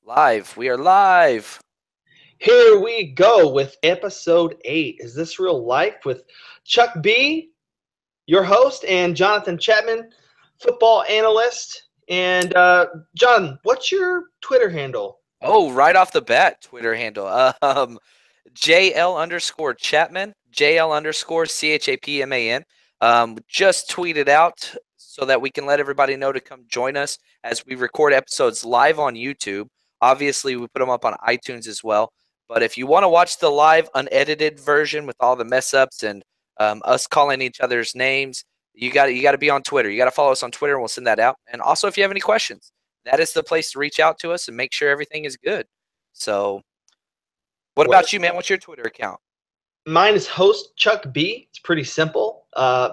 Live. We are live. Here we go with episode 8. Is this real life with Chuck B, your host, and Jonathan Chapman, football analyst. And John, what's your Twitter handle? Oh, right off the bat, Twitter handle. JL underscore Chapman, JL underscore CHAPMAN. Just tweeted out so that we can let everybody know to come join us as we record episodes live on YouTube. Obviously, we put them up on iTunes as well. But if you want to watch the live unedited version with all the mess ups and us calling each other's names, you got to be on Twitter. You got to follow us on Twitter, and we'll send that out. And also, if you have any questions, that is the place to reach out to us and make sure everything is good. So, what What about you, man? What's your Twitter account? Mine is host Chuck B. It's pretty simple,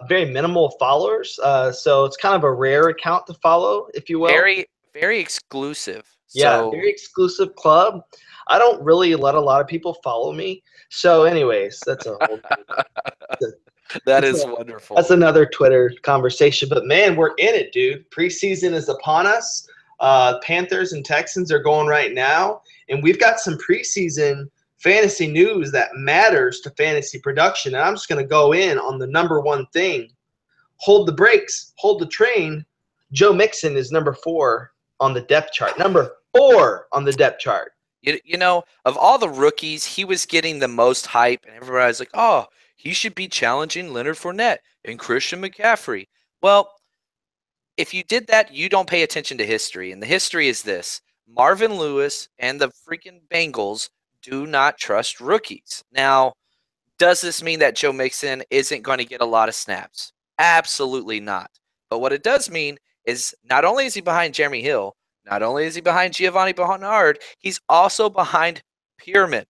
very minimal followers. So it's kind of a rare account to follow, if you will. Very, very exclusive. Yeah, So, very exclusive club. I don't really let a lot of people follow me. So, anyways, that that's is a wonderful. that's another Twitter conversation. But man, we're in it, dude. Preseason is upon us. Panthers and Texans are going right now, and we've got some preseason fantasy news that matters to fantasy production. And I'm just going to go in on the number one thing: hold the brakes, hold the train. Joe Mixon is number 4 on the depth chart. Number 4 on the depth chart. Of all the rookies, he was getting the most hype, and everybody's like, oh, he should be challenging Leonard Fournette and Christian McCaffrey. Well, if you did that, you don't pay attention to history. And the history is this: Marvin Lewis and the freaking Bengals do not trust rookies. Now, does this mean that Joe Mixon isn't going to get a lot of snaps? Absolutely not. But what it does mean is not only is he behind Jeremy Hill, not only is he behind Giovanni Bernard, he's also behind Pierman.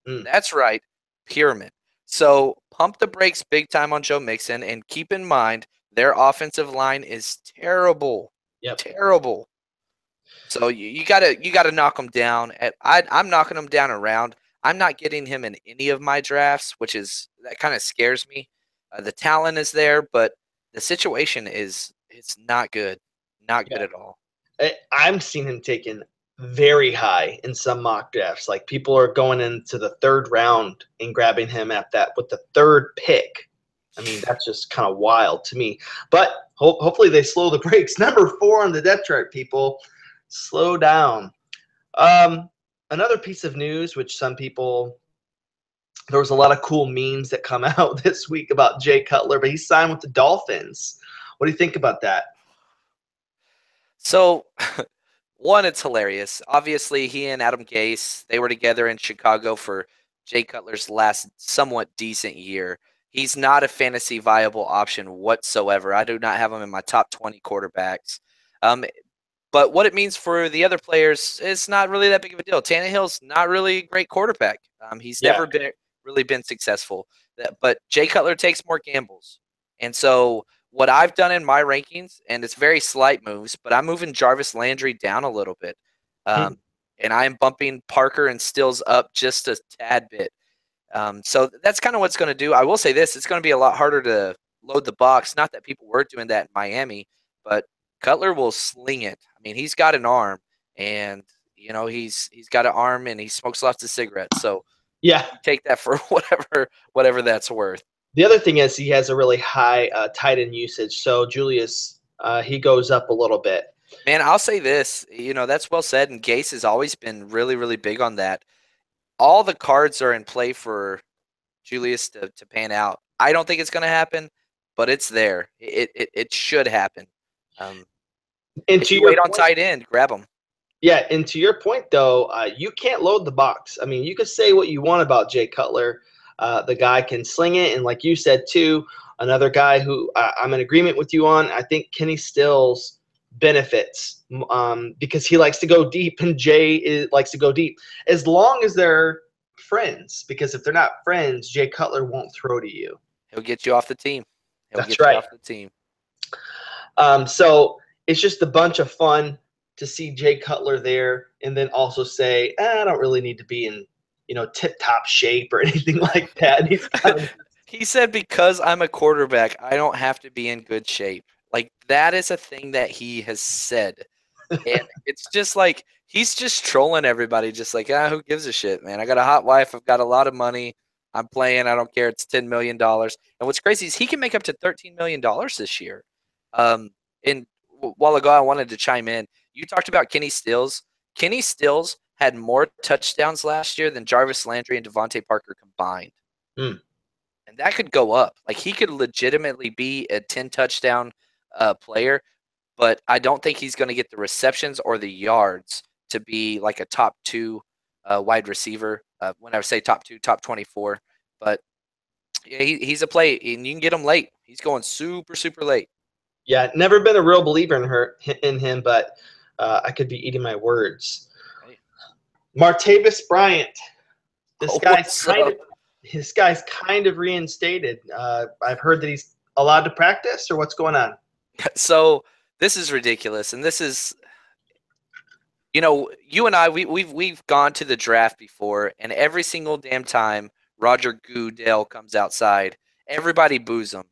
Mm, That's right, Pierman. So pump the brakes big time on Joe Mixon and keep in mind their offensive line is terrible. yep. Terrible. So you gotta knock him down. I'm knocking him down around. I'm not getting him in any of my drafts, which is that kind of scares me. The talent is there, but the situation is it's not good, not good Yeah. at all. I'm seeing him taken very high in some mock drafts. Like people are going into the third round and grabbing him at that with the third pick. I mean, that's just kind of wild to me. But hopefully they slow the brakes. Number 4 on the depth chart, people, slow down. Um, Another piece of news, which some people, there was a lot of cool memes that come out this week about Jay Cutler, but he signed with the Dolphins. What do you think about that? So one, it's hilarious. Obviously, he and Adam Gase, they were together in Chicago for Jay Cutler's last somewhat decent year. He's not a fantasy viable option whatsoever. I do not have him in my top 20 quarterbacks. Um, but what it means for the other players, it's not really that big of a deal. Tannehill's not really a great quarterback. He's Yeah. never been really been successful. But Jay Cutler takes more gambles, and so what I've done in my rankings, and it's very slight moves, but I'm moving Jarvis Landry down a little bit, Hmm. and I am bumping Parker and Stills up just a tad bit. So that's kind of what's going to do. I will say this: it's going to be a lot harder to load the box. Not that people were doing that in Miami, but Cutler will sling it. I mean, he's got an arm, and he's got an arm, and he smokes lots of cigarettes. So Yeah. take that for whatever that's worth. The other thing is he has a really high tight end usage. So Julius, he goes up a little bit. Man, I'll say this. That's well said, and Gase has always been really, really big on that. All the cards are in play for Julius to pan out. I don't think it's going to happen, but it's there. It should happen. Um, And if to you your wait on point, tight end, grab him. yeah, and to your point though, you can't load the box. I mean, you could say what you want about Jay Cutler. The guy can sling it, and like you said too, another guy who I'm in agreement with you on. I think Kenny Stills benefits because he likes to go deep, and likes to go deep as long as they're friends. Because if they're not friends, Jay Cutler won't throw to you. He'll get you off the team. He'll That's get you right. off the team. So it's just a bunch of fun to see Jay Cutler there, and then also say, I don't really need to be in, tip top shape or anything like that. He's kind of He said, because I'm a quarterback, I don't have to be in good shape. Like, that is a thing that he has said. And it's just like he's just trolling everybody, just like, who gives a shit, man? I got a hot wife, I've got a lot of money, I'm playing, I don't care, it's $10 million. And what's crazy is he can make up to $13 million this year. And a while ago, I wanted to chime in. You talked about Kenny Stills. Kenny Stills had more touchdowns last year than Jarvis Landry and Devontae Parker combined. Mm. And that could go up. Like he could legitimately be a 10 touchdown player, but I don't think he's going to get the receptions or the yards to be like a top 2 wide receiver. When I say top 2, top 24. But yeah, he's a play, and you can get him late. He's going super, super late. Yeah, never been a real believer in him, but I could be eating my words. Hey. Martavis Bryant. This guy's kind of reinstated. I've heard that he's allowed to practice, or what's going on? So this is ridiculous, and this is, you and I, we've gone to the draft before, and every single damn time Roger Goodell comes outside, everybody boos him.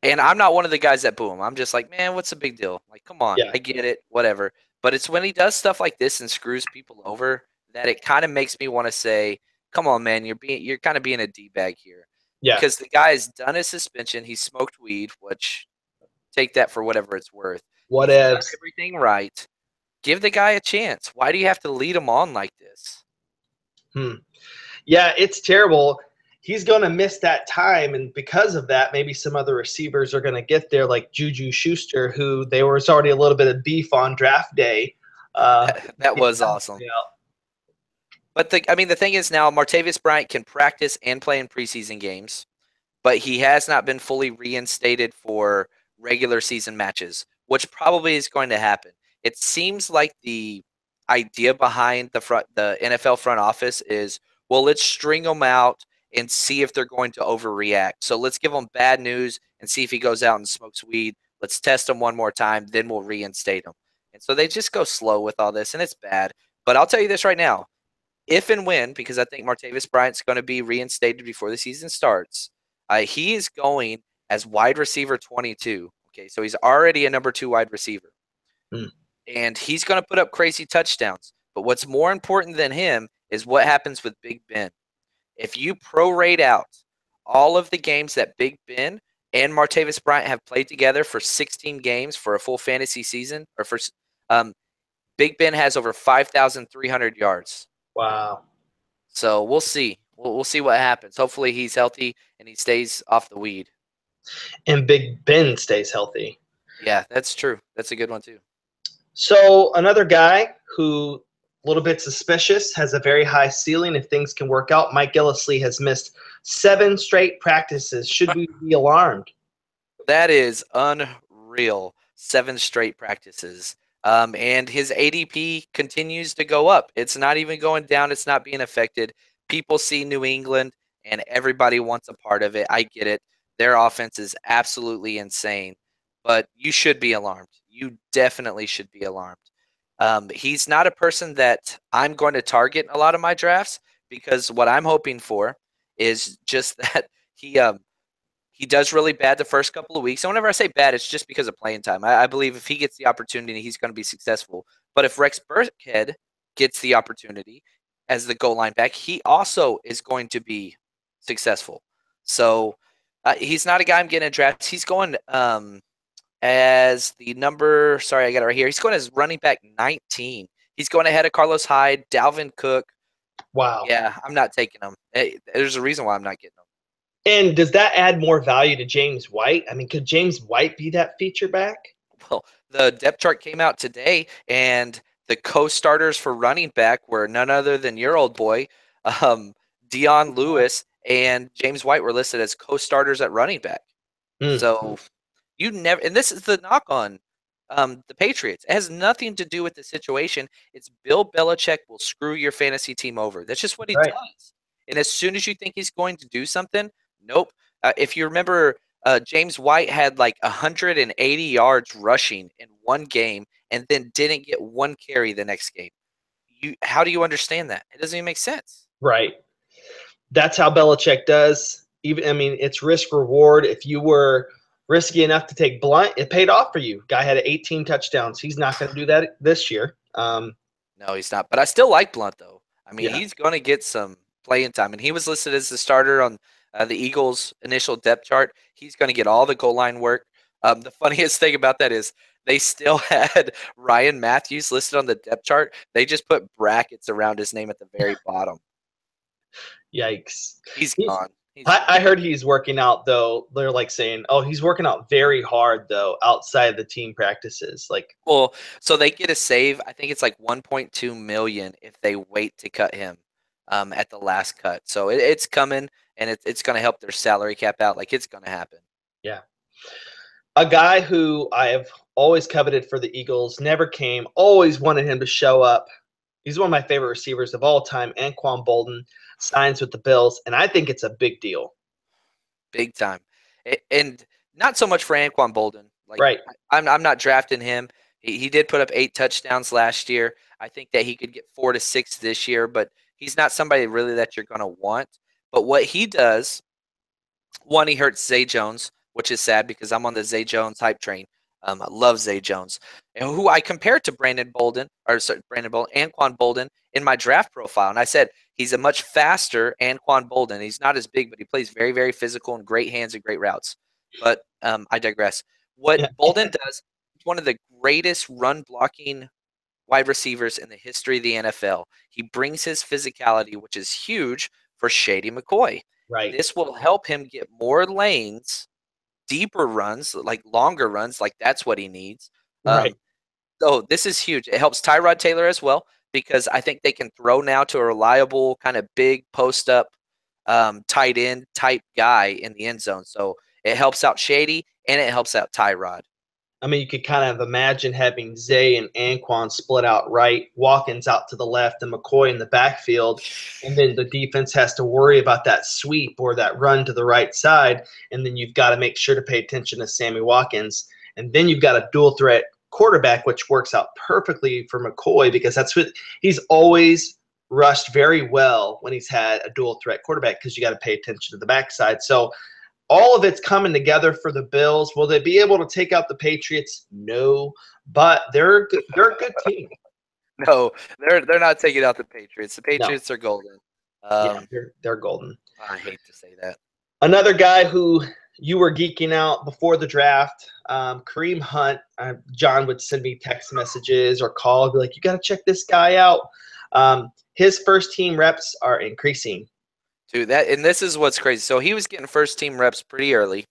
And I'm not one of the guys that boo him. I'm just like, man, what's the big deal? Like, come on, Yeah. I get it, whatever. But it's when he does stuff like this and screws people over that it kind of makes me want to say, come on, man, you're kind of being a D-bag here. Yeah. Because the guy's done his suspension. He smoked weed, which take that for whatever it's worth. He's done everything right. Give the guy a chance. Why do you have to lead him on like this? Yeah, it's terrible. He's going to miss that time, and because of that, maybe some other receivers are going to get there, like Juju Schuster, who there was already a little bit of beef on draft day. That was awesome. Yeah. But the thing is now Martavis Bryant can practice and play in preseason games, but he has not been fully reinstated for regular season matches, which probably is going to happen. It seems like the idea behind the NFL front office is, well, let's string them out and see if they're going to overreact. So let's give him bad news and see if he goes out and smokes weed. Let's test him one more time, then we'll reinstate him. And so they just go slow with all this, and it's bad. But I'll tell you this right now. If and when, because I think Martavis Bryant's going to be reinstated before the season starts, he is going as wide receiver 22. Okay, so he's already a number 2 wide receiver. And he's going to put up crazy touchdowns. But what's more important than him is what happens with Big Ben. If you prorate out all of the games that Big Ben and Martavis Bryant have played together for 16 games for a full fantasy season, or for Big Ben has over 5,300 yards. Wow. So we'll see. We'll see what happens. Hopefully he's healthy and he stays off the weed. And Big Ben stays healthy. Yeah, that's true. That's a good one too. So another guy who a little bit suspicious, has a very high ceiling if things can work out. Mike Gillislee has missed 7 straight practices. Should we be alarmed? That is unreal. 7 straight practices. And his ADP continues to go up. It's not even going down. It's not being affected. People see New England, and everybody wants a part of it. I get it. Their offense is absolutely insane. But you should be alarmed. You definitely should be alarmed. He's not a person that I'm going to target in a lot of my drafts, because what I'm hoping for is just that he does really bad the first couple of weeks. And whenever I say bad, it's just because of playing time. I believe if he gets the opportunity, he's going to be successful. But if Rex Burkhead gets the opportunity as the goal line back, he also is going to be successful. So he's not a guy I'm getting in drafts. He's going as the number, sorry, I got it right here. He's going as running back 19. He's going ahead of Carlos Hyde, Dalvin Cook. Wow. Yeah, I'm not taking him. There's a reason why I'm not getting him. And does that add more value to James White? I mean, could James White be that feature back? Well, the depth chart came out today, and the co-starters for running back were none other than your old boy, Dion Lewis, and James White were listed as co-starters at running back. So you never, and this is the knock on the Patriots. It has nothing to do with the situation. It's Bill Belichick will screw your fantasy team over. That's just what he does. And as soon as you think he's going to do something, nope. If you remember, James White had like 180 yards rushing in one game and then didn't get one carry the next game. How do you understand that? It doesn't even make sense. Right. That's how Belichick does. Even, I mean, it's risk reward. If you were risky enough to take Blunt. It paid off for you. Guy had 18 touchdowns. He's not going to do that this year. No, he's not. But I still like Blunt, though. I mean, Yeah. he's going to get some playing time. And he was listed as the starter on the Eagles' initial depth chart. He's going to get all the goal line work. The funniest thing about that is they still had Ryan Matthews listed on the depth chart. They just put brackets around his name at the very bottom. Yikes. He's gone. I heard he's working out, though. They're like saying, oh, he's working out very hard, though, outside of the team practices. Like, well, so they get a save. I think it's like 1.2 million if they wait to cut him at the last cut. So it's coming, and it's going to help their salary cap out. Like, it's going to happen. yeah. A guy who I have always coveted for the Eagles, never came, always wanted him to show up. He's one of my favorite receivers of all time, Anquan Bolden, signs with the Bills, and I think it's a big deal. Big time. And not so much for Anquan Bolden. Like, right. I'm not drafting him. He did put up 8 touchdowns last year. I think that he could get 4 to 6 this year, but he's not somebody really that you're going to want. But what he does, one, he hurts Zay Jones, which is sad because I'm on the Zay Jones hype train. I love Zay Jones, and who I compared to Anquan Bolden in my draft profile. And I said he's a much faster Anquan Bolden. He's not as big, but he plays very, very physical and great hands and great routes. But I digress. What Bolden does, he's one of the greatest run blocking wide receivers in the history of the NFL. He brings his physicality, which is huge for Shady McCoy. Right. This will help him get more lanes, deeper runs, like longer runs, like that's what he needs. Right. So this is huge. It helps Tyrod Taylor as well because I think they can throw now to a reliable kind of big post up tight end type guy in the end zone. So it helps out Shady and it helps out Tyrod. I mean, you could kind of imagine having Zay and Anquan split out right, Watkins out to the left, and McCoy in the backfield. And then the defense has to worry about that sweep or that run to the right side. And then you've got to make sure to pay attention to Sammy Watkins. And then you've got a dual threat quarterback, which works out perfectly for McCoy because that's what he's always rushed very well when he's had a dual threat quarterback because you got to pay attention to the backside. So all of it's coming together for the Bills. Will they be able to take out the Patriots? No, but they're a good team. No, they're not taking out the Patriots. The Patriots are golden. Yeah, they're golden. I hate to say that. Another guy who you were geeking out before the draft, Kareem Hunt. John would send me text messages or call, be like, "You got to check this guy out." His first team reps are increasing. Dude, and this is what's crazy. So he was getting first team reps pretty early,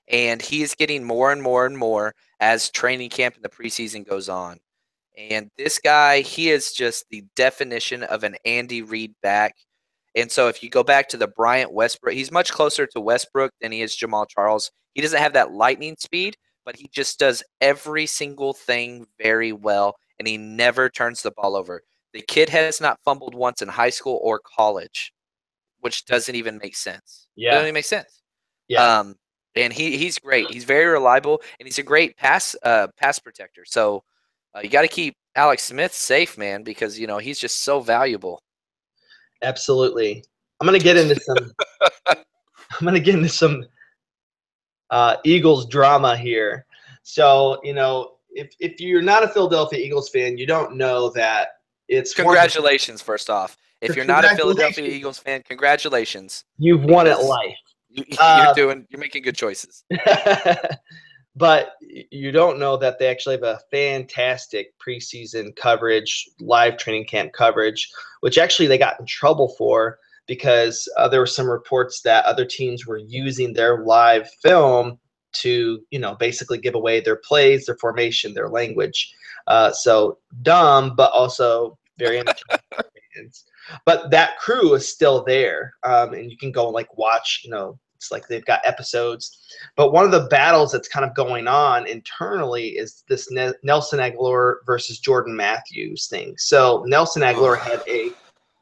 and he's getting more and more and more as training camp and the preseason goes on. And this guy, he is just the definition of an Andy Reid back. And so if you go back to the Bryant Westbrook, he's much closer to Westbrook than he is Jamal Charles. He doesn't have that lightning speed, but he just does every single thing very well, and he never turns the ball over. The kid has not fumbled once in high school or college, which doesn't even make sense. Yeah. It doesn't even make sense. Yeah. And he's great. He's very reliable, and he's a great pass protector. So you got to keep Alex Smith safe, man, because he's just so valuable. Absolutely. I'm gonna get into some Eagles drama here. So if you're not a Philadelphia Eagles fan, you don't know that it's congratulations. First off, if you're not a Philadelphia Eagles fan, congratulations. You've won at life. You're making good choices. But you don't know that they actually have a fantastic preseason coverage, live training camp coverage, which actually they got in trouble for because there were some reports that other teams were using their live film to, basically give away their plays, their formation, their language. So dumb, but also very entertaining. But that crew is still there, and you can go and watch. It's like they've got episodes. But one of the battles that's kind of going on internally is this Nelson Aguilar versus Jordan Matthews thing. So Nelson Aguilar had a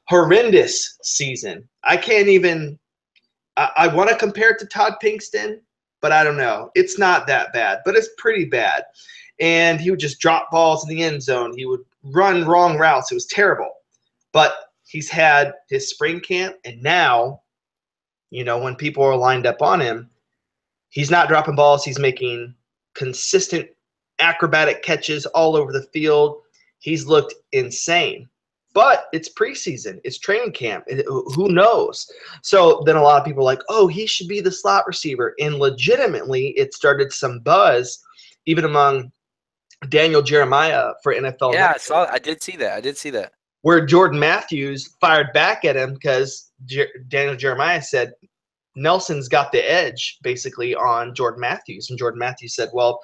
horrendous season. I can't even – I want to compare it to Todd Pinkston, but I don't know. It's not that bad, but it's pretty bad. And he would just drop balls in the end zone. He would run wrong routes. It was terrible. But he's had his spring camp, and now – when people are lined up on him, He's not dropping balls. He's making consistent acrobatic catches all over the field. He's looked insane. But it's preseason. It's training camp. Who knows? So then a lot of people are like, oh, he should be the slot receiver. And legitimately, it started some buzz, even among Daniel Jeremiah for NFL Yeah, Network, I did see that. I did see that. where Jordan Matthews fired back at him because Daniel Jeremiah said Nelson's got the edge basically on Jordan Matthews. And Jordan Matthews said, well,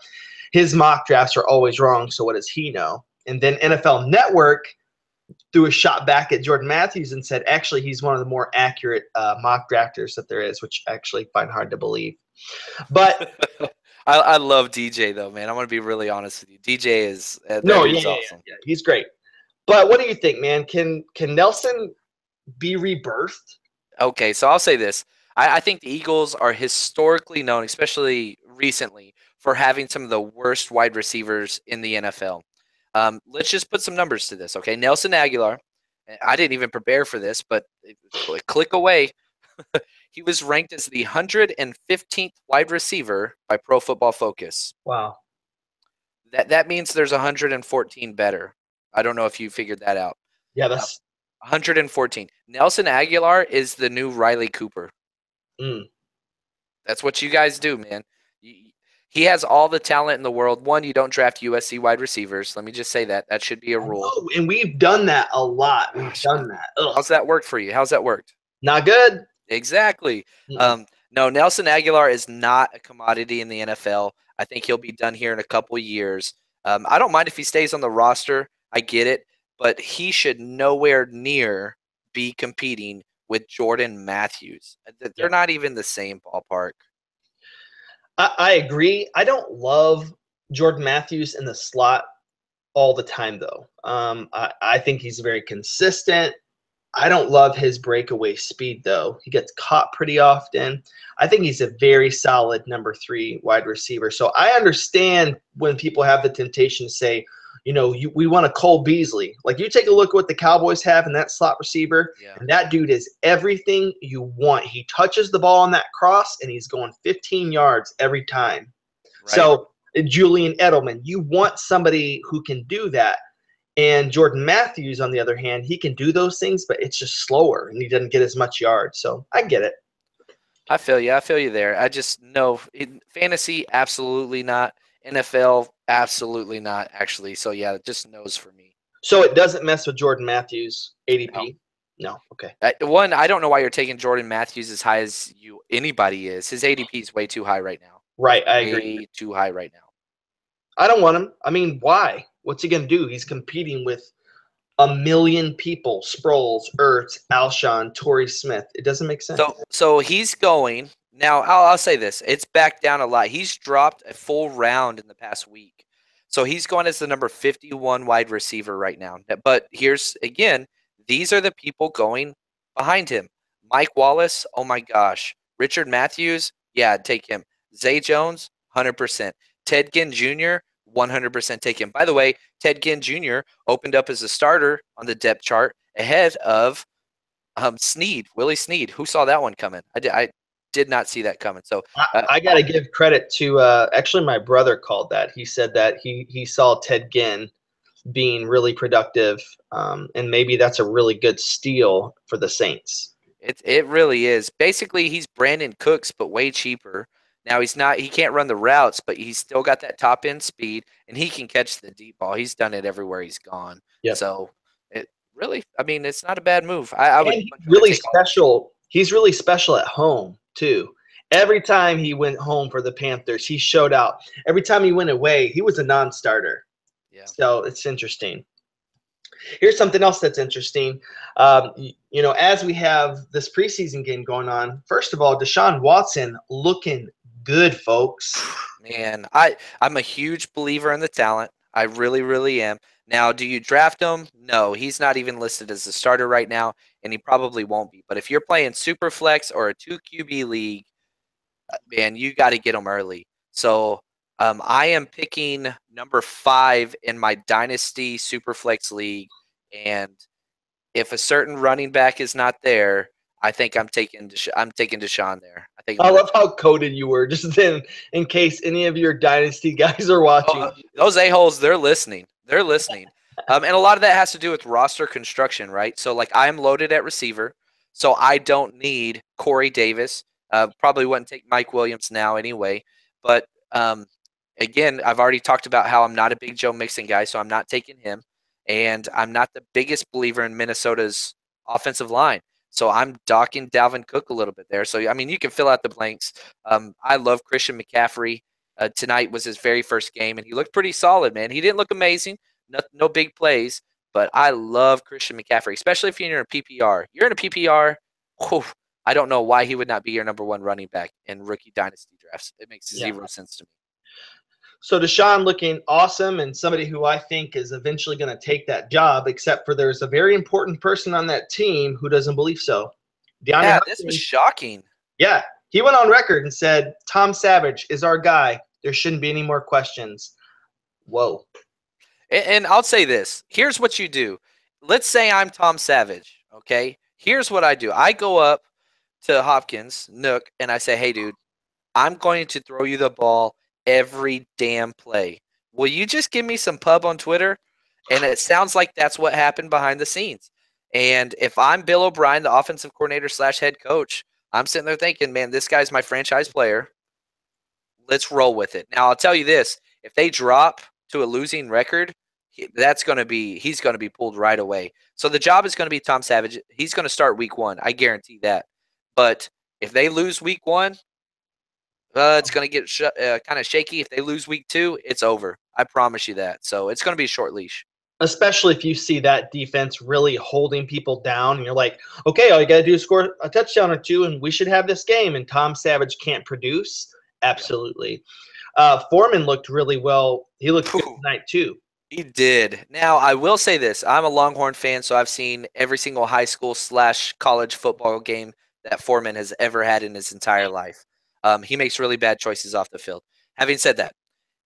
his mock drafts are always wrong, so what does he know? And then NFL Network threw a shot back at Jordan Matthews and said, actually, he's one of the more accurate mock drafters that there is, which I actually find hard to believe. But I love DJ though, man. I'm gonna be really honest with you. DJ is awesome. Yeah, he's great. But what do you think, man? Can Nelson be rebirthed? Okay, so I'll say this. I think the Eagles are historically known, especially recently, for having some of the worst wide receivers in the NFL. Let's just put some numbers to this, okay? Nelson Aguilar, I didn't even prepare for this, but click away. He was ranked as the 115th wide receiver by Pro Football Focus. Wow. That means there's 114 better. I don't know if you figured that out. Yeah, that's 114. Nelson Aguilar is the new Riley Cooper. Mm. That's what you guys do, man. He has all the talent in the world. One, you don't draft USC wide receivers. Let me just say that. That should be a rule. Oh, and we've done that a lot. We've done that. Ugh. How's that worked for you? How's that worked? Not good. Exactly. No, Nelson Aguilar is not a commodity in the NFL. I think he'll be done here in a couple years. I don't mind if he stays on the roster. I get it. But he should nowhere near be competing with Jordan Matthews. They're not even the same ballpark. I agree. I don't love Jordan Matthews in the slot all the time, though. I think he's very consistent. I don't love his breakaway speed, though. He gets caught pretty often. I think he's a very solid number 3 wide receiver. So I understand when people have the temptation to say, we want a Cole Beasley. Like, you take a look at what the Cowboys have in that slot receiver, and that dude is everything you want. He touches the ball on that cross, and he's going 15 yards every time. Right. So Julian Edelman, you want somebody who can do that. And Jordan Matthews, on the other hand, he can do those things, but it's just slower, and he doesn't get as much yards. So I get it. I feel you. I feel you there. I just know fantasy, absolutely not. NFL, absolutely not, actually. So, yeah, it just knows for me. So it doesn't mess with Jordan Matthews' ADP? No. Okay. One, I don't know why you're taking Jordan Matthews as high as anybody is. His ADP is way too high right now. Right, I agree. Way too high right now. I don't want him. I mean, why? What's he going to do? He's competing with a million people. Sproles, Ertz, Alshon, Torrey Smith. It doesn't make sense. So he's going – now, I'll say this. It's back down a lot. He's dropped a full round in the past week. So he's going as the number 51 wide receiver right now. But here's, again, these are the people going behind him. Mike Wallace, oh my gosh. Richard Matthews, yeah, take him. Zay Jones, 100%. Ted Ginn Jr., 100% take him. By the way, Ted Ginn Jr. opened up as a starter on the depth chart ahead of Willie Snead. Who saw that one coming? I did not see that coming. So I got to give credit to actually my brother called that. He said that he saw Ted Ginn being really productive, and maybe that's a really good steal for the Saints. It really is. Basically, he's Brandon Cooks, but way cheaper. Now he can't run the routes, but he's still got that top end speed, and he can catch the deep ball. He's done it everywhere he's gone. Yep. So it's not a bad move. I would really special. He's really special at home too. Every time he went home for the Panthers, he showed out. Every time he went away, he was a non-starter. Yeah. So it's interesting. Here's something else that's interesting. As we have this preseason game going on, first of all, Deshaun Watson looking good, folks. Man, I'm a huge believer in the talent. I really, really am. Now, do you draft him? No, he's not even listed as a starter right now, and he probably won't be. But if you're playing Superflex or a 2 QB league, man, you got to get him early. So I am picking number 5 in my Dynasty Superflex league, and if a certain running back is not there, I think I'm taking Deshaun there. I think I I'm love how coded you were just then, in case any of your dynasty guys are watching. those a-holes, they're listening. They're listening. And a lot of that has to do with roster construction, right? So, like, I'm loaded at receiver, so I don't need Corey Davis. Probably wouldn't take Mike Williams now anyway. But again, I've already talked about how I'm not a big Joe Mixon guy, so I'm not taking him. And I'm not the biggest believer in Minnesota's offensive line. So I'm docking Dalvin Cook a little bit there. So, I mean, you can fill out the blanks. I love Christian McCaffrey. Tonight was his very first game, and he looked pretty solid, man. He didn't look amazing, no big plays, but I love Christian McCaffrey, especially if you're in a PPR. You're in a PPR, whew, I don't know why he would not be your number one running back in rookie dynasty drafts. It makes zero sense to me. So Deshaun looking awesome and somebody who I think is eventually going to take that job, except for there's a very important person on that team who doesn't believe so. Yeah, this was shocking. Yeah, he went on record and said, Tom Savage is our guy. There shouldn't be any more questions. Whoa. And I'll say this. Here's what you do. Let's say I'm Tom Savage, okay? Here's what I do. I go up to Hopkins, Nook, and I say, hey, dude, I'm going to throw you the ball every damn play. Will you just give me some pub on Twitter? And it sounds like that's what happened behind the scenes. And if I'm Bill O'Brien, the offensive coordinator / head coach, I'm sitting there thinking, man, this guy's my franchise player. Let's roll with it. Now, I'll tell you this. If they drop to a losing record, he's going to be pulled right away. So the job is going to be Tom Savage. He's going to start week 1. I guarantee that. But if they lose week 1, it's going to get kind of shaky. If they lose week 2, it's over. I promise you that. So it's going to be a short leash. Especially if you see that defense really holding people down and you're like, okay, all you got to do is score a touchdown or 2 and we should have this game, and Tom Savage can't produce. Absolutely. Foreman looked really well. He looked good tonight too. He did. Now, I will say this. I'm a Longhorn fan, so I've seen every single high school / college football game that Foreman has ever had in his entire life. He makes really bad choices off the field. Having said that,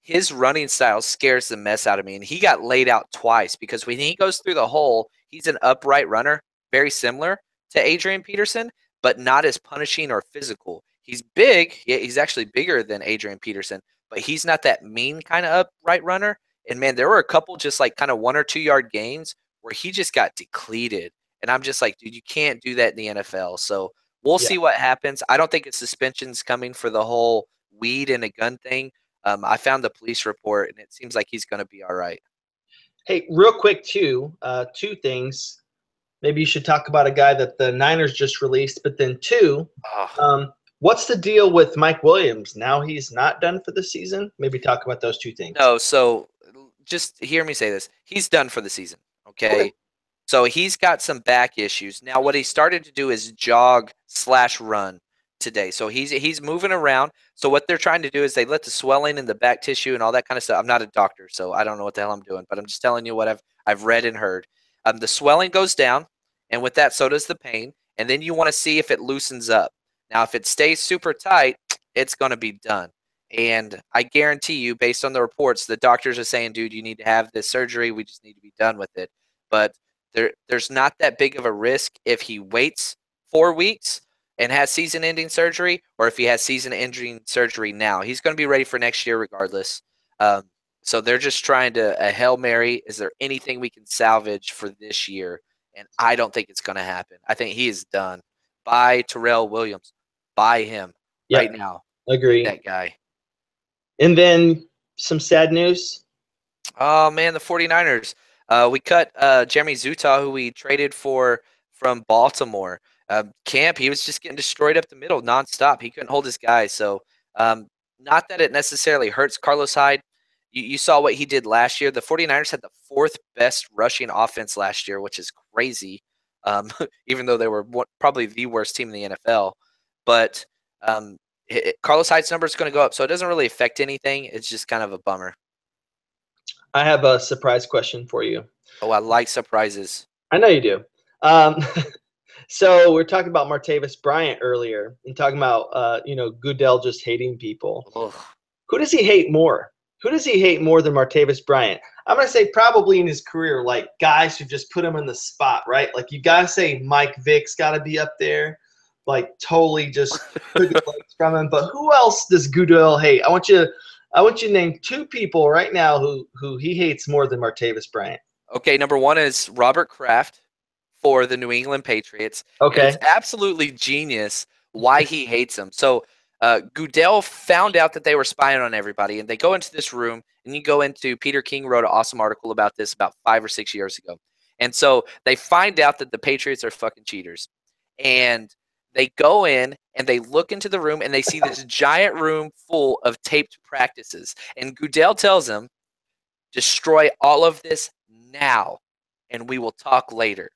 his running style scares the mess out of me, and he got laid out twice because when he goes through the hole, he's an upright runner, very similar to Adrian Peterson, but not as punishing or physical. He's big. Yeah, he's actually bigger than Adrian Peterson, but he's not that mean kind of upright runner. And, man, there were a couple just like kind of 1 or 2 yard gains where he just got depleted. And I'm just like, dude, you can't do that in the NFL. So we'll see what happens. I don't think a suspension's coming for the whole weed and a gun thing. I found the police report, and it seems like he's going to be all right. Hey, real quick, too, 2 things. Maybe you should talk about a guy that the Niners just released, but then 2, what's the deal with Mike Williams? Now he's not done for the season? Maybe talk about those 2 things. No, so just hear me say this. He's done for the season, okay? So he's got some back issues. Now what he started to do is jog / run today. So he's moving around. So what they're trying to do is they let the swelling in the back tissue and all that kind of stuff. I'm not a doctor, so I don't know what the hell I'm doing, but I'm just telling you what I've read and heard. The swelling goes down, and with that, so does the pain. And then you want to see if it loosens up. Now, if it stays super tight, it's going to be done. And I guarantee you, based on the reports, the doctors are saying, dude, you need to have this surgery. We just need to be done with it. But there's not that big of a risk if he waits 4 weeks and has season-ending surgery, or if he has season-ending surgery now. He's going to be ready for next year regardless. So they're just trying to a Hail Mary. Is there anything we can salvage for this year? And I don't think it's going to happen. I think he is done. Buy Terrell Williams. Buy him right now. Agree. That guy. And then some sad news. Oh, man, the 49ers. We cut Jeremy Zuta, who we traded for from Baltimore. Camp, he was just getting destroyed up the middle nonstop. He couldn't hold his guys. So not that it necessarily hurts Carlos Hyde. You saw what he did last year. The 49ers had the 4th best rushing offense last year, which is crazy, even though they were probably the worst team in the NFL. But Carlos Hyde's number is going to go up, so it doesn't really affect anything. It's just kind of a bummer. I have a surprise question for you. Oh, I like surprises. I know you do. So we're talking about Martavis Bryant earlier and talking about, Goodell just hating people. Ugh. Who does he hate more? Who does he hate more than Martavis Bryant? I'm going to say probably in his career, like guys who just put him in the spot, right? Like you got to say Mike Vick's got to be up there. like totally just took his legs from him. But who else does Goodell hate? I want you to name 2 people right now who he hates more than Martavis Bryant. Okay, number 1 is Robert Kraft for the New England Patriots. And Okay. it's absolutely genius why he hates them. So Goodell found out that they were spying on everybody, and they go into this room, and you go into Peter King wrote an awesome article about this about 5 or 6 years ago. And so they find out that the Patriots are fucking cheaters. And they go in and they look into the room and they see this giant room full of taped practices. And Goodell tells them, destroy all of this now and we will talk later.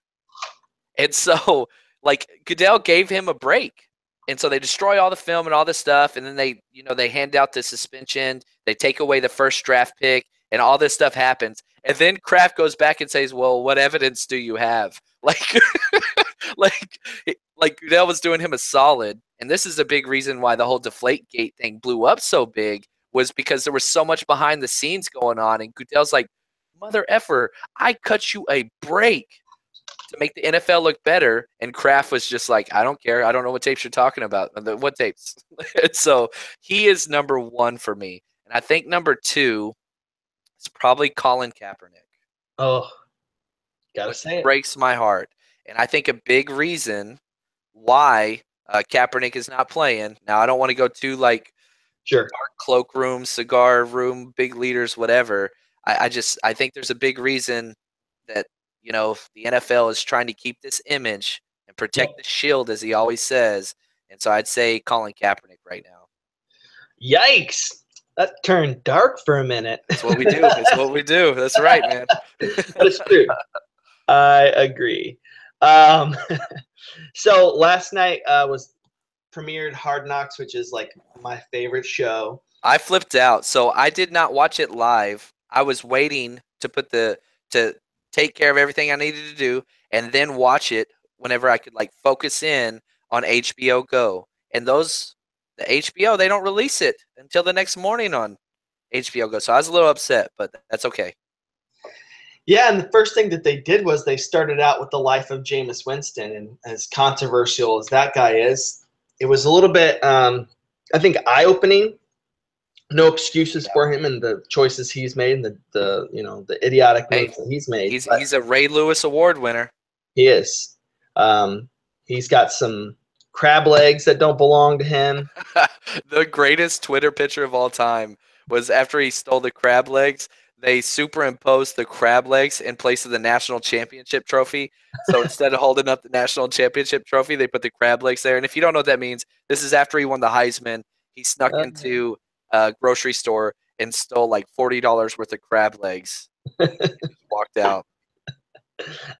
And so, like, Goodell gave him a break. And so they destroy all the film and all this stuff. And then they hand out the suspension. They take away the first draft pick and all this stuff happens. And then Kraft goes back and says, well, what evidence do you have? Like Goodell was doing him a solid. And this is a big reason why the whole Deflategate thing blew up so big, was because there was so much behind the scenes going on. And Goodell's like, mother effer, I cut you a break to make the NFL look better. And Kraft was just like, I don't care. I don't know what tapes you're talking about. What tapes? And so he is number 1 for me. And I think number 2 is probably Colin Kaepernick. Oh, gotta say it. Breaks my heart. And I think a big reason why Kaepernick is not playing. Now, I don't want to go too like Sure. dark cloak room, cigar room, big leaders, whatever. I think there's a big reason that, the NFL is trying to keep this image and protect the shield, as he always says. And so I'd say Colin Kaepernick right now. Yikes. That turned dark for a minute. That's what we do. That's what we do. That's right, man. That's true. I agree. So last night was premiered Hard Knocks, which is like my favorite show. I flipped out. So I did not watch it live. I was waiting to take care of everything I needed to do and then watch it whenever I could like focus in on HBO Go. And the HBO, they don't release it until the next morning on HBO Go. So I was a little upset, but that's okay. Yeah, and the first thing that they did was they started out with the life of Jameis Winston, and as controversial as that guy is, it was a little bit, I think, eye-opening. No excuses for him and the choices he's made, and the idiotic moves that he's made. He's a Ray Lewis Award winner. He is. He's got some crab legs that don't belong to him. The greatest Twitter picture of all time was after he stole the crab legs. They superimposed the crab legs in place of the national championship trophy. So instead of holding up the national championship trophy, they put the crab legs there. And if you don't know what that means, this is after he won the Heisman. He snuck into a grocery store and stole like $40 worth of crab legs. And just walked out.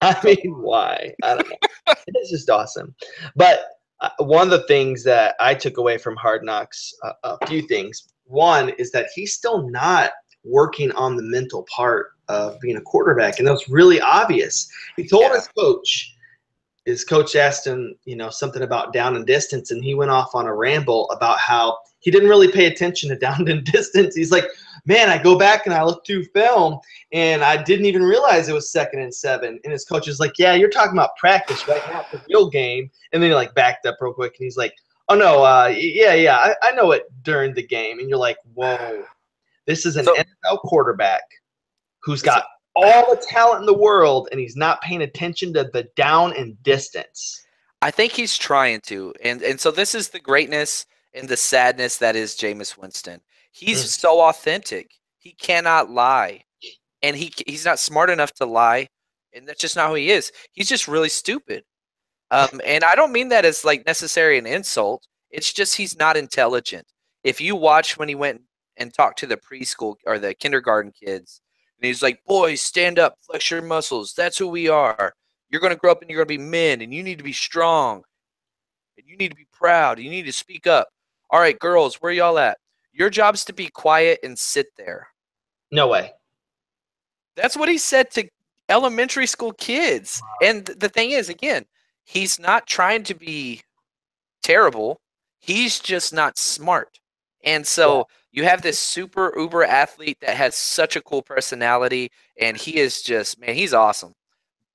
I mean, why? I don't know. It's just awesome. But one of the things that I took away from Hard Knocks, a few things. One is that he's still not working on the mental part of being a quarterback, and that was really obvious. He told his coach asked him, something about down and distance, and he went off on a ramble about how he didn't really pay attention to down and distance. He's like, man, I go back and I look through film, and I didn't even realize it was 2nd and 7. And his coach is like, yeah, you're talking about practice right now, the real game. And then he like backed up real quick, and he's like, oh no, I know it during the game. And you're like, whoa, this is an NFL quarterback who's got all the talent in the world, and he's not paying attention to the down and distance. I think he's trying to. And so this is the greatness and the sadness that is Jameis Winston. He's so authentic. He cannot lie. And he's not smart enough to lie. And that's just not who he is. He's just really stupid. And I don't mean that as like necessarily an insult. It's just he's not intelligent. If you watch when he went and talked to the preschool or the kindergarten kids, and he's like, boys, stand up, flex your muscles. That's who we are. You're going to grow up and you're going to be men, and you need to be strong. And you need to be proud. You need to speak up. All right, girls, where y'all at? Your job's to be quiet and sit there. No way. That's what he said to elementary school kids. And the thing is, again, he's not trying to be terrible. He's just not smart. And so you have this super uber athlete that has such a cool personality, and he is just, man, he's awesome.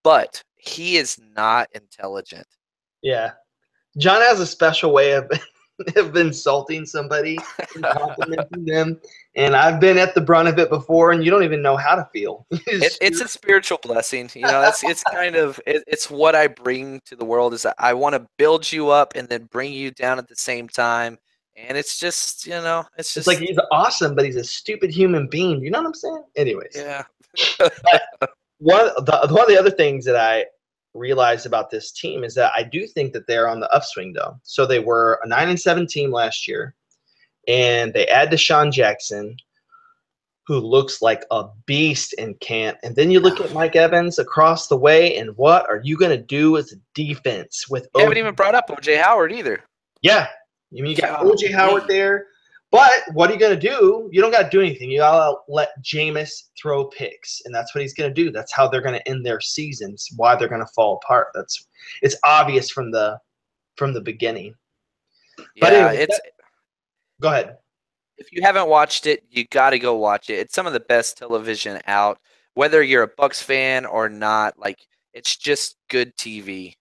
But he is not intelligent. Yeah. John has a special way of of insulting somebody and complimenting them, and I've been at the brunt of it before, and you don't even know how to feel. It's a spiritual blessing, you know. It's kind of it's what I bring to the world is that I want to build you up and then bring you down at the same time, and it's just it's It's like just he's awesome, but he's a stupid human being. You know what I'm saying? Anyways, yeah. one of the other things that I realized about this team is that I do think that they're on the upswing, though. So they were a 9-7 team last year, and they add Deshaun Jackson, who looks like a beast in camp. And then you look at Mike Evans across the way, and what are you going to do as a defense with You haven't OJ? even brought up OJ Howard either. Yeah, you got OJ Howard Golly. there. But what are you going to do? You don't got to do anything. You got to let Jameis throw picks, and that's what he's going to do. That's how they're going to end their seasons. Why they're going to fall apart. It's obvious from the beginning. But Yeah, anyway, go ahead. if you haven't watched it, you got to go watch it. It's some of the best television out, whether you're a Bucks fan or not. Like, it's just good TV.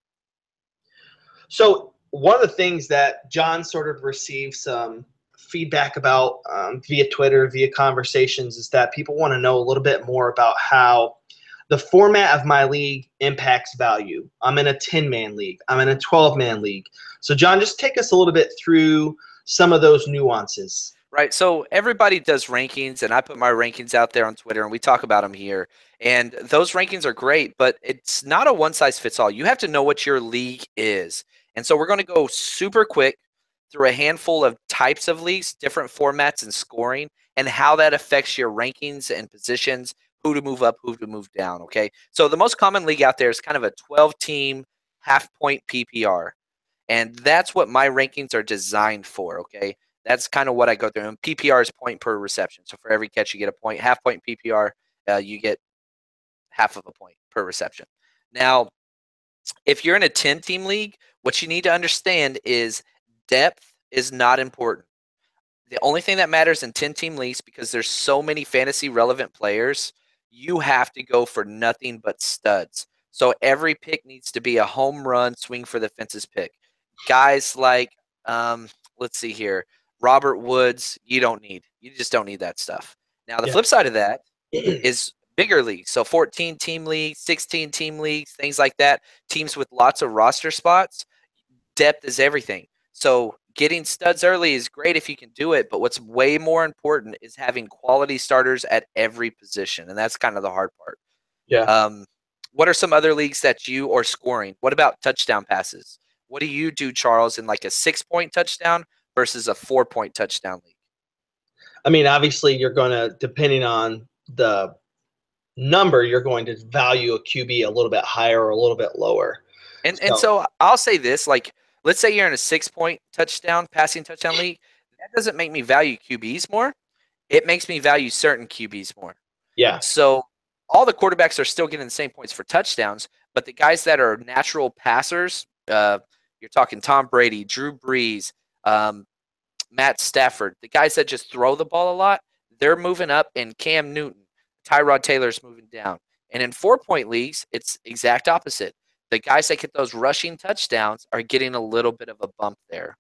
So one of the things that John sort of received some feedback about via Twitter, via conversations, is that people want to know a little bit more about how the format of my league impacts value. I'm in a 10-man league. I'm in a 12-man league. So, John, just take us a little bit through some of those nuances. Right. So everybody does rankings, and I put my rankings out there on Twitter, and we talk about them here. And those rankings are great, but it's not a one size fits all. You have to know what your league is. And so we're going to go super quick through a handful of types of leagues, different formats and scoring, and how that affects your rankings and positions, who to move up, who to move down. Okay. So the most common league out there is kind of a 12-team half-point PPR. And that's what my rankings are designed for. Okay. That's kind of what I go through. And PPR is point per reception. So for every catch, you get a point. Half point PPR, you get half of a point per reception. Now, if you're in a 10-team league, what you need to understand is depth is not important. The only thing that matters in 10-team leagues, because there's so many fantasy relevant players, you have to go for nothing but studs. So every pick needs to be a home run, swing for the fences pick. Guys like, let's see here, Robert Woods, you just don't need that stuff. Now, the flip side of that is bigger leagues. So 14-team leagues, 16-team leagues, things like that, teams with lots of roster spots. Depth is everything. So getting studs early is great if you can do it, but what's way more important is having quality starters at every position, and that's kind of the hard part. Yeah. What are some other leagues that you are scoring? What about touchdown passes? What do you do, Charles, in like a 6-point touchdown versus a 4-point touchdown league? I mean, obviously, you're going to, depending on the number, you're going to value a QB a little bit higher or a little bit lower. And so I'll say this, like, let's say you're in a 6-point passing touchdown league. That doesn't make me value QBs more. It makes me value certain QBs more. Yeah. So all the quarterbacks are still getting the same points for touchdowns, but the guys that are natural passers, you're talking Tom Brady, Drew Brees, Matt Stafford, the guys that just throw the ball a lot, they're moving up, and Cam Newton, Tyrod Taylor's moving down. And in 4-point leagues, it's exact opposite. The guys that get those rushing touchdowns are getting a little bit of a bump there.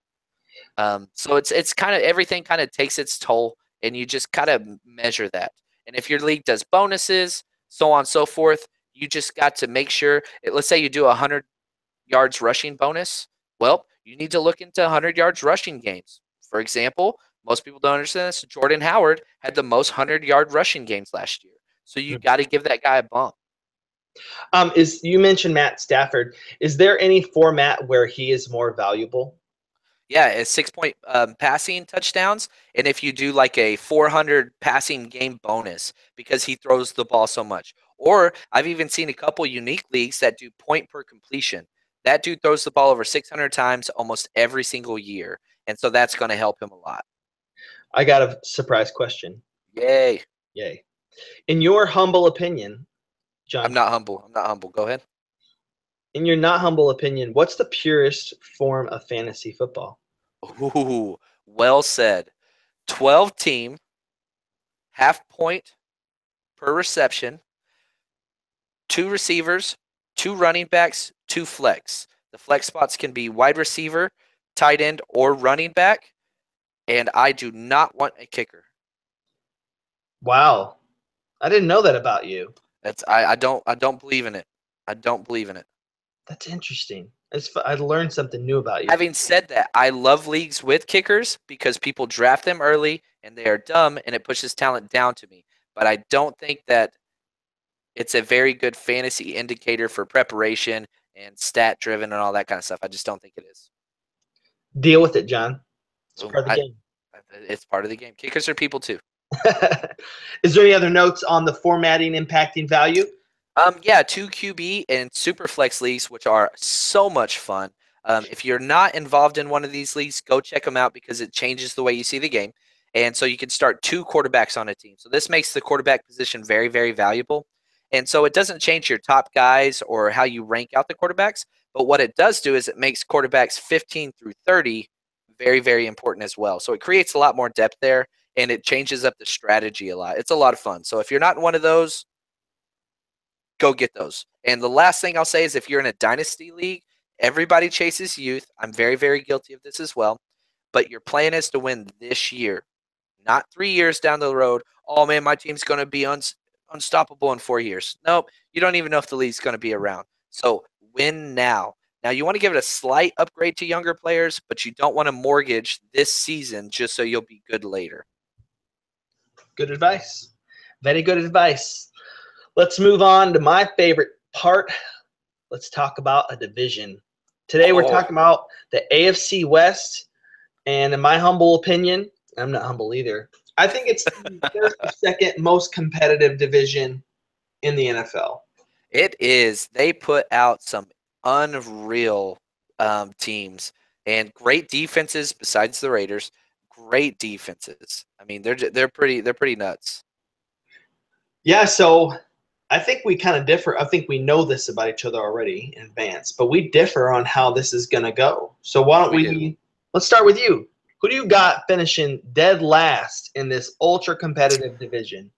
So it's kind of everything kind of takes its toll, and you just kind of measure that. And if your league does bonuses, so on and so forth, you just got to make sure. Let's say you do a 100 yards rushing bonus. Well, you need to look into 100 yards rushing games. For example, most people don't understand this. Jordan Howard had the most 100-yard rushing games last year. So you got to give that guy a bump. You mentioned Matt Stafford. Is there any format where he is more valuable? Yeah, it's 6-point passing touchdowns, and if you do like a 400 passing game bonus because he throws the ball so much. Or I've even seen a couple unique leagues that do point per completion. That dude throws the ball over 600 times almost every single year, and so that's going to help him a lot. I got a surprise question. Yay. Yay. In your humble opinion, John. I'm not humble. Go ahead. In your not humble opinion, what's the purest form of fantasy football? Ooh, well said. 12-team, half point per reception, 2 receivers, 2 running backs, 2 flex. The flex spots can be wide receiver, tight end, or running back. And I do not want a kicker. Wow. I didn't know that about you. I don't believe in it. I don't believe in it. That's interesting. I learned something new about you. Having said that, I love leagues with kickers because people draft them early and they are dumb and it pushes talent down to me. But I don't think that it's a very good fantasy indicator for preparation and stat driven and all that kind of stuff. I just don't think it is. Deal with it, John. It's Boom. part of the game. It's part of the game. Kickers are people too. Is there any other notes on the formatting impacting value? Yeah, 2QB and Superflex leagues, which are so much fun. If you're not involved in one of these leagues, go check them out because it changes the way you see the game. And so you can start 2 quarterbacks on a team. So this makes the quarterback position very, very valuable. And so it doesn't change your top guys or how you rank out the quarterbacks. But what it does do is it makes quarterbacks 15 through 30 very, very important as well. So it creates a lot more depth there and it changes up the strategy a lot. It's a lot of fun. So if you're not in one of those, go get those. And the last thing I'll say is if you're in a dynasty league, everybody chases youth. I'm very, very guilty of this as well. But your plan is to win this year, not 3 years down the road. Oh, man, my team's going to be unstoppable in 4 years. Nope. You don't even know if the league's going to be around. So win now. Now, you want to give it a slight upgrade to younger players, but you don't want to mortgage this season just so you'll be good later. Good advice. Very good advice. Let's move on to my favorite part. Let's talk about a division. Today we're talking about the AFC West, and in my humble opinion, I'm not humble either, I think it's the first or second most competitive division in the NFL. It is. They put out some unreal teams and great defenses besides the Raiders. Great defenses. I mean, they're pretty nuts. Yeah, so I think we kind of differ. I think we know this about each other already in advance, but we differ on how this is going to go. So why don't let's start with you. Who do you got finishing dead last in this ultra competitive division?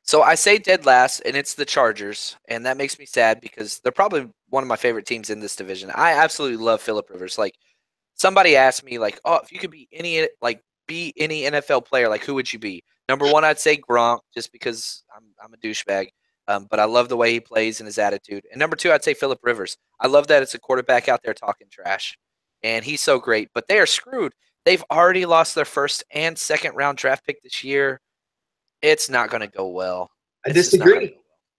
So I say dead last, and it's the Chargers, and that makes me sad because they're probably one of my favorite teams in this division. I absolutely love Phillip Rivers. Like, somebody asked me, like, oh, if you could be any NFL player, like, who would you be? Number one, I'd say Gronk, just because I'm a douchebag. But I love the way he plays and his attitude. And number two, I'd say Phillip Rivers. I love that it's a quarterback out there talking trash, and he's so great. But they are screwed. They've already lost their first and second round draft pick this year. It's not going to go well. I disagree.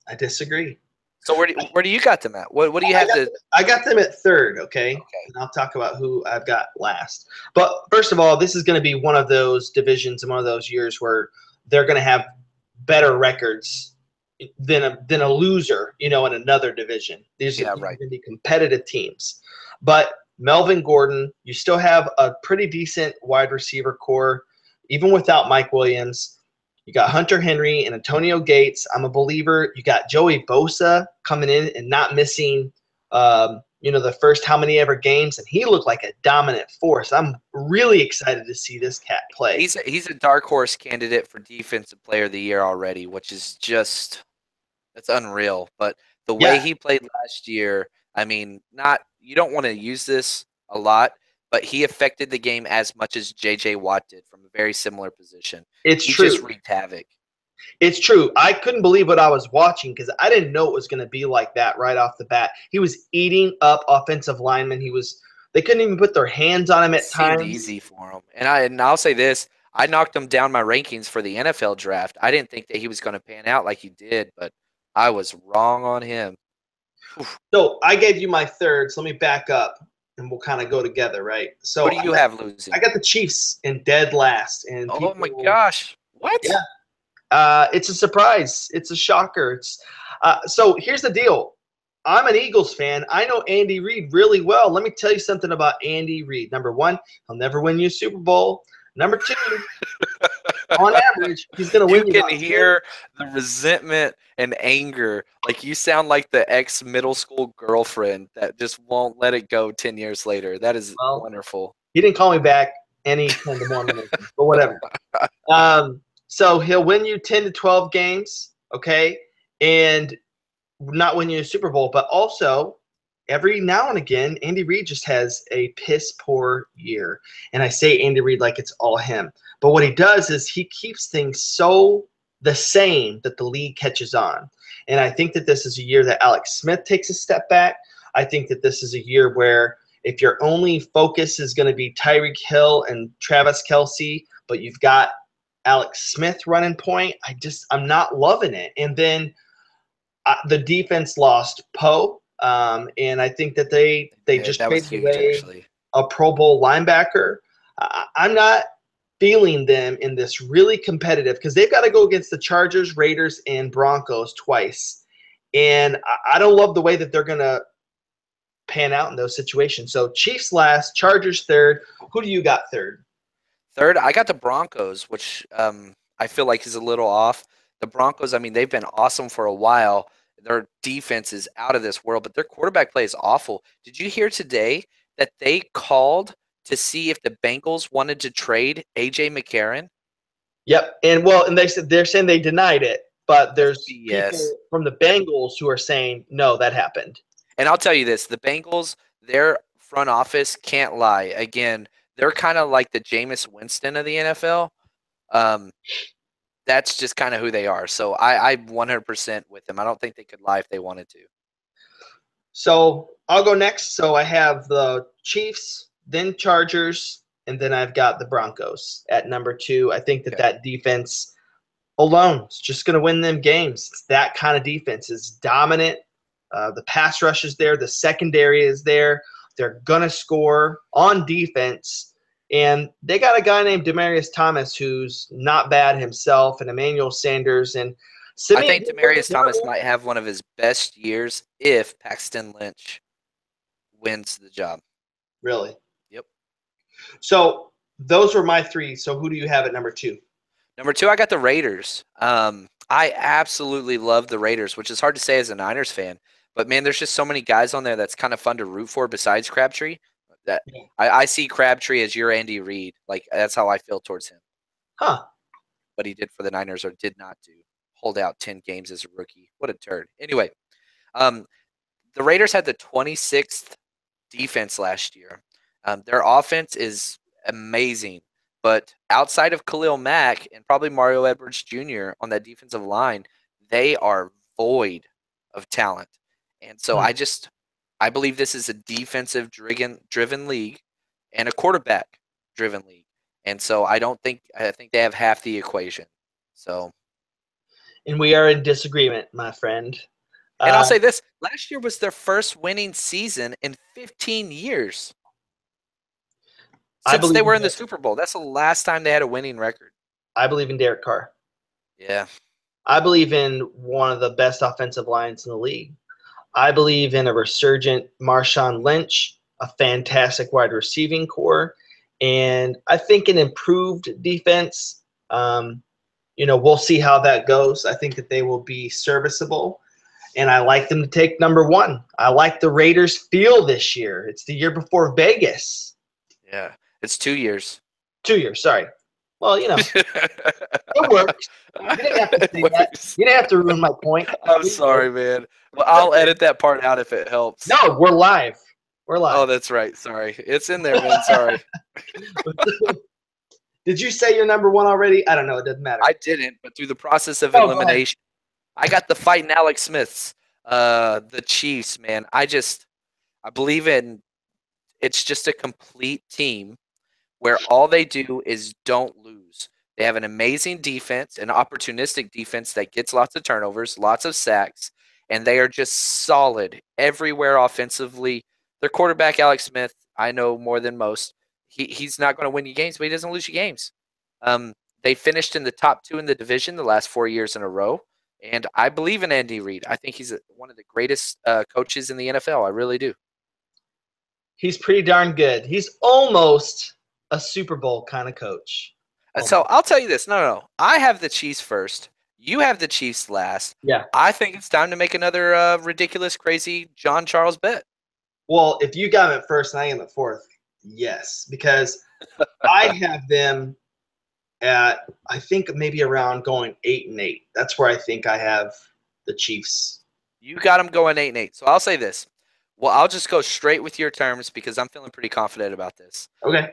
I disagree. So where do you got them at? What do you have to? I got them at third, okay? And I'll talk about who I've got last. But first of all, this is going to be one of those divisions and one of those years where they're going to have better records than a loser, in another division. These are going to be competitive teams. But Melvin Gordon, you still have a pretty decent wide receiver core, even without Mike Williams. You got Hunter Henry and Antonio Gates. I'm a believer. You got Joey Bosa coming in and not missing, the first how many ever games, and he looked like a dominant force. I'm really excited to see this cat play. He's a dark horse candidate for Defensive Player of the Year already, which is that's unreal. But the way he played last year, I mean, you don't want to use this a lot, but he affected the game as much as J.J. Watt did from a very similar position. He just wreaked havoc. It's true. I couldn't believe what I was watching because I didn't know it was going to be like that right off the bat. He was eating up offensive linemen. They couldn't even put their hands on him at times. Seemed easy for him. And I'll say this. I knocked him down my rankings for the NFL draft. I didn't think that he was going to pan out like he did, but I was wrong on him. Oof. So I gave you my third, so let me back up. And we'll kind of go together, right? So what do you have losing? I got the Chiefs in dead last. And my gosh. What? Yeah. It's a surprise. It's a shocker. So here's the deal. I'm an Eagles fan. I know Andy Reid really well. Let me tell you something about Andy Reid. Number one, he'll never win you a Super Bowl. Number two, on average, he's going to win. You can hear the resentment and anger. Like you sound like the ex-middle school girlfriend that just won't let it go 10 years later. That is wonderful. He didn't call me back any kind of morning, but whatever. So he'll win you 10 to 12 games, okay, and not win you a Super Bowl. But also, every now and again, Andy Reid just has a piss poor year. And I say Andy Reid like it's all him. But what he does is he keeps things so the same that the league catches on. And I think that this is a year that Alex Smith takes a step back. I think that this is a year where if your only focus is going to be Tyreek Hill and Travis Kelce, but you've got Alex Smith running point, I'm not loving it. And then the defense lost Poe, and I think that they just that was traded huge, away actually. a Pro Bowl linebacker. I'm not feeling them in this really competitive because they've got to go against the Chargers, Raiders, and Broncos twice. And I don't love the way that they're going to pan out in those situations. So Chiefs last, Chargers third. Who do you got third? Third, I got the Broncos, which I feel like is a little off. The Broncos, I mean, they've been awesome for a while. Their defense is out of this world, but their quarterback play is awful. Did you hear today that they called to see if the Bengals wanted to trade A.J. McCarron? Yep. And they said they're saying they denied it, but there's BS. people from the Bengals who are saying no, that happened. And I'll tell you this, the Bengals, their front office can't lie. Again, they're kind of like the Jameis Winston of the NFL. That's just kind of who they are. So I'm 100% with them. I don't think they could lie if they wanted to. So I'll go next. So I have the Chiefs, then Chargers, and then I've got the Broncos at number 2. I think that defense alone is just going to win them games. It's that kind of defense. It's dominant. The pass rush is there. The secondary is there. They're going to score on defense. And they got a guy named Demaryius Thomas who's not bad himself, and Emmanuel Sanders. And I think Demaryius Thomas might have one of his best years if Paxton Lynch wins the job. Really? Yep. So those were my 3. So who do you have at number 2? Number 2, I got the Raiders. I absolutely love the Raiders, which is hard to say as a Niners fan. But, man, there's just so many guys on there that's kind of fun to root for besides Crabtree. That I see Crabtree as your Andy Reid. Like, that's how I feel towards him. Huh. What he did for the Niners or did not do. Hold out 10 games as a rookie. What a turd. Anyway, the Raiders had the 26th defense last year. Their offense is amazing. But outside of Khalil Mack and probably Mario Edwards Jr. on that defensive line, they are void of talent. And so I believe this is a defensive-driven league and a quarterback-driven league. And so I think they have half the equation. So. And we are in disagreement, my friend. And I'll say this. Last year was their first winning season in 15 years. Since they were in the Super Bowl. That's the last time they had a winning record. I believe in Derek Carr. Yeah. I believe in one of the best offensive lines in the league. I believe in a resurgent Marshawn Lynch, a fantastic wide receiving core, and I think an improved defense. We'll see how that goes. I think that they will be serviceable, and I like them to take number 1. I like the Raiders' feel this year. It's the year before Vegas. Yeah, it's 2 years. 2 years, sorry. Well, it works. You didn't have to say that. You didn't have to ruin my point. I'm sorry, man. Well, I'll edit that part out if it helps. No, we're live. We're live. Oh, that's right. Sorry. It's in there, man. Sorry. Did you say your number 1 already? I don't know. It doesn't matter. I didn't, but through the process of elimination, I got the fighting Alex Smiths, the Chiefs, man. I believe in it's just a complete team where all they do is don't lose. They have an amazing defense, an opportunistic defense that gets lots of turnovers, lots of sacks, and they are just solid everywhere offensively. Their quarterback, Alex Smith, I know more than most. He's not going to win you games, but he doesn't lose you games. They finished in the top 2 in the division the last 4 years in a row, and I believe in Andy Reid. I think he's one of the greatest coaches in the NFL. I really do. He's pretty darn good. He's almost a Super Bowl kind of coach. So I'll tell you this. No. I have the Chiefs first. You have the Chiefs last. Yeah. I think it's time to make another ridiculous, crazy John Charles bet. Well, if you got him at first and I am at 4th, yes. Because I have them at, I think, maybe around going 8-8. That's where I think I have the Chiefs. You got them going 8-8. So I'll say this. Well, I'll just go straight with your terms because I'm feeling pretty confident about this. Okay.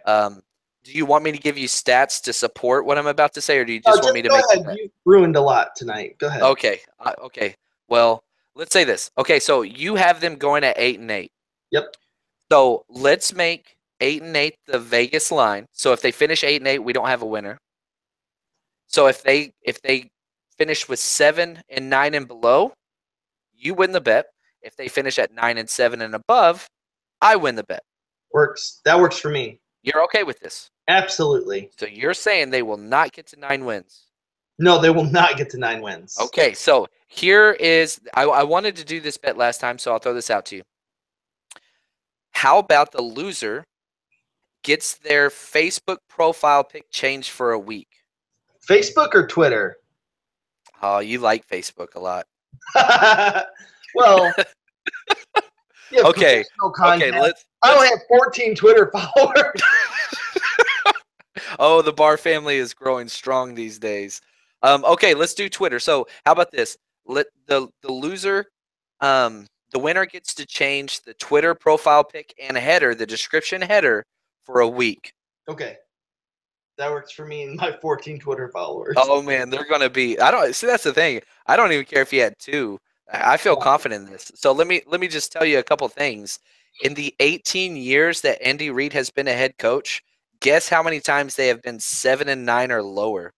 Do you want me to give you stats to support what I'm about to say, or do you just want me to go make ahead. the bet? You ruined a lot tonight. Go ahead. Okay. Okay. Well, let's say this. Okay, so you have them going at 8-8. Yep. So let's make 8-8 the Vegas line. So if they finish 8-8, we don't have a winner. So if they finish with 7-9 and below, you win the bet. If they finish at 9-7 and above, I win the bet. Works. That works for me. You're okay with this? Absolutely. So you're saying they will not get to 9 wins? No, they will not get to 9 wins. Okay, so here is I wanted to do this bet last time, so I'll throw this out to you. How about the loser gets their Facebook profile pic changed for a week? Facebook or Twitter? Oh, you like Facebook a lot. Well, yeah, Okay. Okay, I only have 14 Twitter followers. Oh, the Barr family is growing strong these days. Okay, let's do Twitter. So how about this? Let the loser, the winner gets to change the Twitter profile pic and header, the description header, for a week. Okay. That works for me and my 14 Twitter followers. Oh man, they're gonna be. I don't see. That's the thing. I don't even care if you had 2. I feel confident in this. So let me just tell you a couple things. In the 18 years that Andy Reid has been a head coach, guess how many times they have been 7-9 or lower?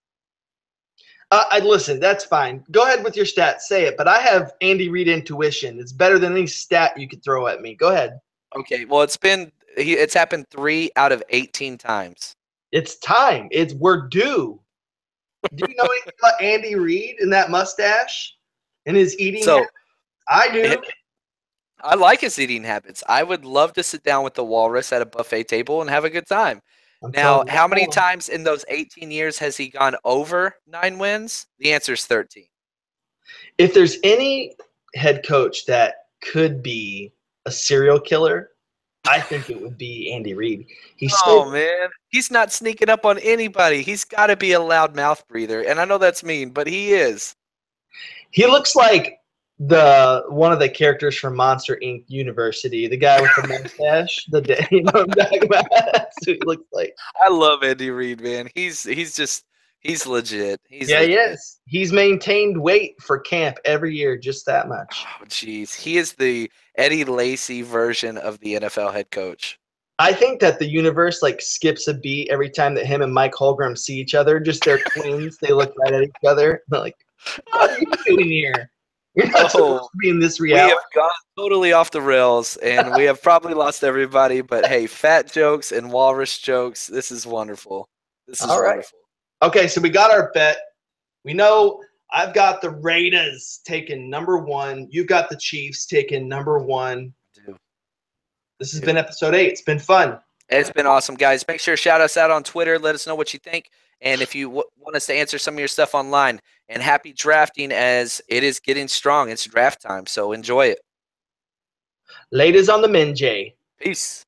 I listen. That's fine. Go ahead with your stats. Say it. But I have Andy Reid intuition. It's better than any stat you could throw at me. Go ahead. Okay. Well, it's happened 3 out of 18 times. It's time. We're due. Do you know anything about Andy Reid and that mustache and his eating habits? I do. I like his eating habits. I would love to sit down with the walrus at a buffet table and have a good time. Now, how many times in those 18 years has he gone over 9 wins? The answer is 13. If there's any head coach that could be a serial killer, I think it would be Andy Reid. Man, he's not sneaking up on anybody. He's got to be a loud mouth breather, and I know that's mean, but he is. He looks like one of the characters from Monster Inc. University, the guy with the mustache. You know what I'm talking about? That's what he looks like. I love Andy Reid, man. He's legit. He is. He's maintained weight for camp every year, just that much. Oh, jeez. He is the Eddie Lacy version of the NFL head coach. I think that the universe skips a beat every time that him and Mike Holmgren see each other. Just they're twins. They look right at each other. They're like, what are you doing here? You're not supposed to be in this reality. We have gone totally off the rails, and we have probably lost everybody. But hey, fat jokes and walrus jokes. This is wonderful. This is wonderful. Okay, so we got our bet. We know I've got the Raiders taking number 1. You've got the Chiefs taking number 1. This has been episode 8. It's been fun. It's been awesome, guys. Make sure to shout us out on Twitter. Let us know what you think. And if you want us to answer some of your stuff online. And happy drafting as it is getting strong. It's draft time, so enjoy it. Ladies on the men, Jay. Peace.